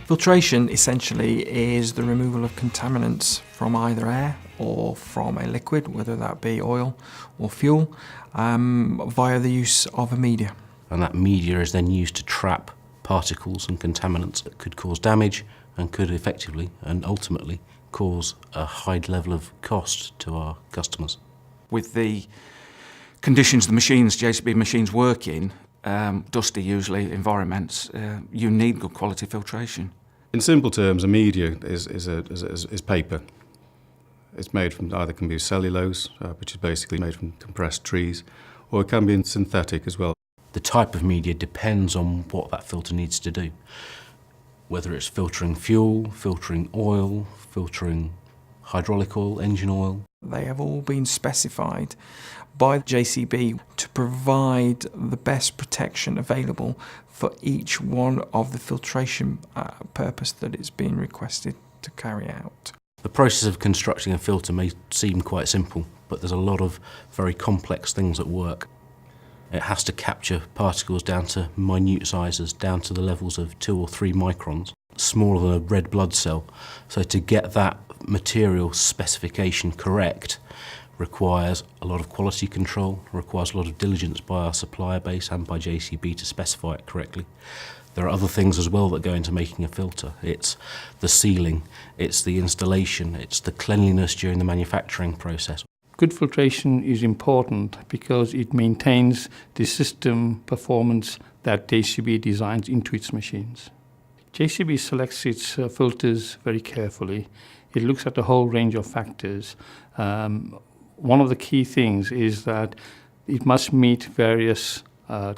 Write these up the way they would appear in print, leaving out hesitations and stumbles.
Filtration essentially is the removal of contaminants from either air or from a liquid, whether that be oil or fuel, via the use of a media. And that media is then used to trap particles and contaminants that could cause damage and could effectively and ultimately cause a high level of cost to our customers. With the conditions the JCB machines work in, dusty usually environments, you need good quality filtration. In simple terms, a media is paper. It's made from either can be cellulose, which is basically made from compressed trees, or it can be synthetic as well. The type of media depends on what that filter needs to do. Whether it's filtering fuel, filtering oil, filtering hydraulic oil, engine oil. They have all been specified by JCB to provide the best protection available for each one of the filtration purpose that it's been requested to carry out. The process of constructing a filter may seem quite simple, but there's a lot of very complex things at work. It has to capture particles down to minute sizes, down to the levels of 2 or 3 microns, smaller than a red blood cell. So to get that material specification correct requires a lot of quality control, requires a lot of diligence by our supplier base and by JCB to specify it correctly. There are other things as well that go into making a filter. It's the sealing, it's the installation, it's the cleanliness during the manufacturing process. Good filtration is important because it maintains the system performance that JCB designs into its machines. JCB selects its filters very carefully. It looks at the whole range of factors. One of the key things is that it must meet various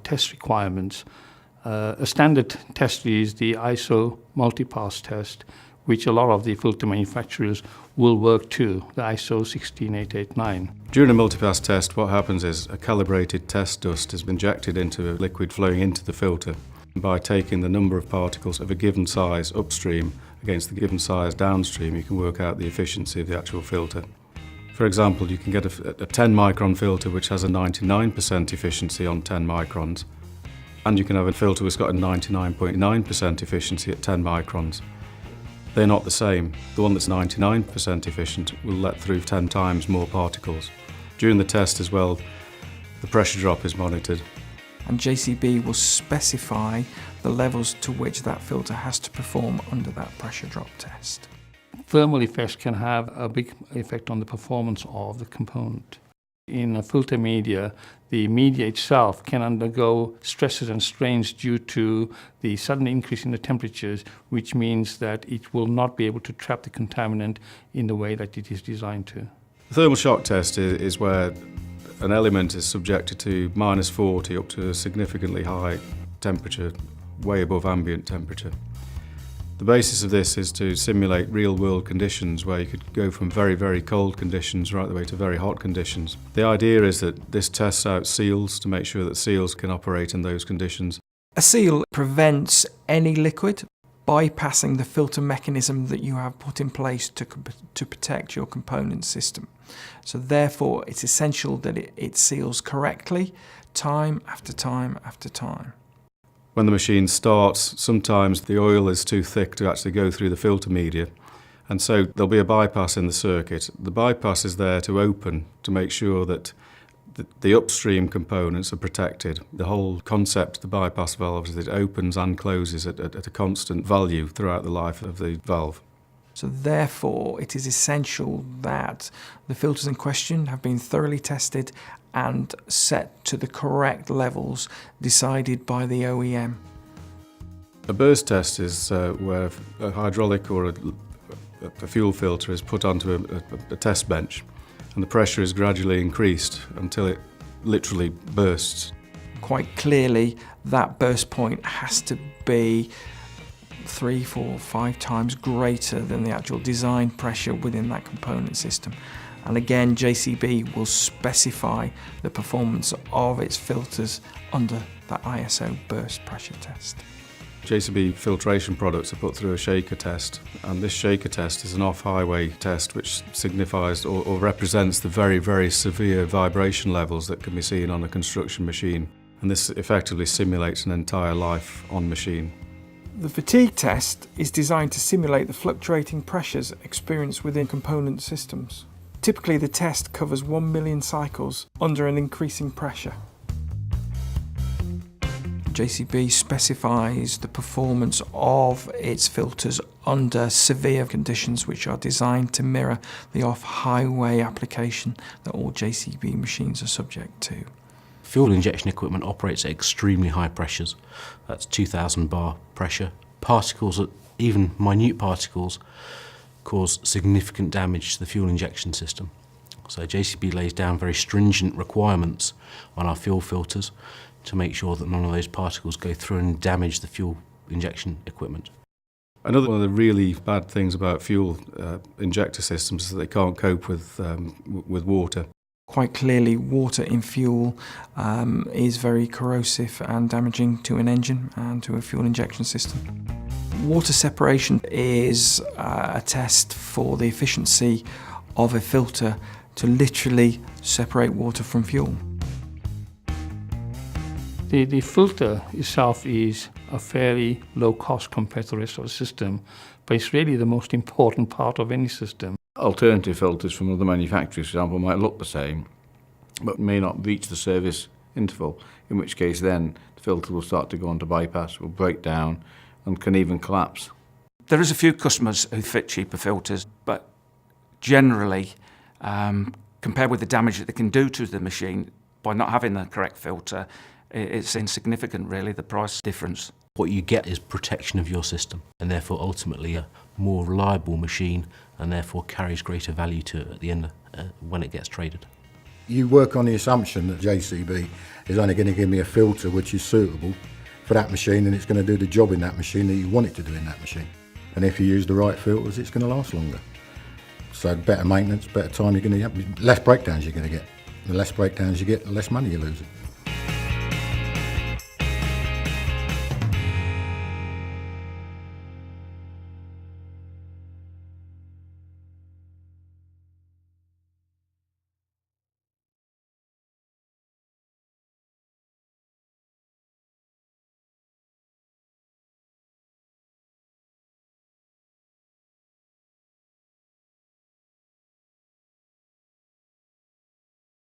test requirements. A standard test is the ISO multi-pass test, which a lot of the filter manufacturers will work to, the ISO 16889. During a multipass test, what happens is a calibrated test dust is injected into a liquid flowing into the filter. By taking the number of particles of a given size upstream against the given size downstream, you can work out the efficiency of the actual filter. For example, you can get a 10 micron filter which has a 99% efficiency on 10 microns, and you can have a filter which has got a 99.9% efficiency at 10 microns. They're not the same. The one that's 99% efficient will let through 10 times more particles. During the test as well, the pressure drop is monitored. And JCB will specify the levels to which that filter has to perform under that pressure drop test. Thermal effects can have a big effect on the performance of the component. In a filter media, the media itself can undergo stresses and strains due to the sudden increase in the temperatures, which means that it will not be able to trap the contaminant in the way that it is designed to. The thermal shock test is where an element is subjected to -40 up to a significantly high temperature, way above ambient temperature. The basis of this is to simulate real-world conditions where you could go from very, very cold conditions right the way to very hot conditions. The idea is that this tests out seals to make sure that seals can operate in those conditions. A seal prevents any liquid bypassing the filter mechanism that you have put in place to protect your component system. So therefore, it's essential that it seals correctly, time after time after time. When the machine starts, sometimes the oil is too thick to actually go through the filter media, and so there'll be a bypass in the circuit. The bypass is there to open, to make sure that the upstream components are protected. The whole concept of the bypass valve is that it opens and closes at a constant value throughout the life of the valve. So therefore, it is essential that the filters in question have been thoroughly tested and set to the correct levels decided by the OEM. A burst test is where a hydraulic or a fuel filter is put onto a test bench, and the pressure is gradually increased until it literally bursts. Quite clearly, that burst point has to be 3, 4, 5 times greater than the actual design pressure within that component system. And again, JCB will specify the performance of its filters under that ISO burst pressure test. JCB filtration products are put through a shaker test, and this shaker test is an off-highway test which signifies or represents the very, very severe vibration levels that can be seen on a construction machine. And this effectively simulates an entire life on machine. The fatigue test is designed to simulate the fluctuating pressures experienced within component systems. Typically, the test covers 1 million cycles under an increasing pressure. JCB specifies the performance of its filters under severe conditions, which are designed to mirror the off-highway application that all JCB machines are subject to. Fuel injection equipment operates at extremely high pressures. That's 2,000 bar pressure. Particles, even minute particles, cause significant damage to the fuel injection system. So JCB lays down very stringent requirements on our fuel filters to make sure that none of those particles go through and damage the fuel injection equipment. Another one of the really bad things about fuel injector systems is that they can't cope with water. Quite clearly, water in fuel is very corrosive and damaging to an engine and to a fuel injection system. Water separation is a test for the efficiency of a filter to literally separate water from fuel. The filter itself is a fairly low cost compared to the rest of the system, but it's really the most important part of any system. Alternative filters from other manufacturers, for example, might look the same, but may not reach the service interval, in which case then the filter will start to go onto bypass, will break down, and can even collapse. There is a few customers who fit cheaper filters, but generally, compared with the damage that they can do to the machine by not having the correct filter, it's insignificant really, the price difference. What you get is protection of your system, and therefore ultimately a more reliable machine, and therefore carries greater value to it at the end when it gets traded. You work on the assumption that JCB is only going to give me a filter which is suitable for that machine, and it's going to do the job in that machine that you want it to do in that machine. And if you use the right filters, it's going to last longer. So better maintenance, better time you're going to have, less breakdowns you're going to get. The less breakdowns you get, the less money you're losing.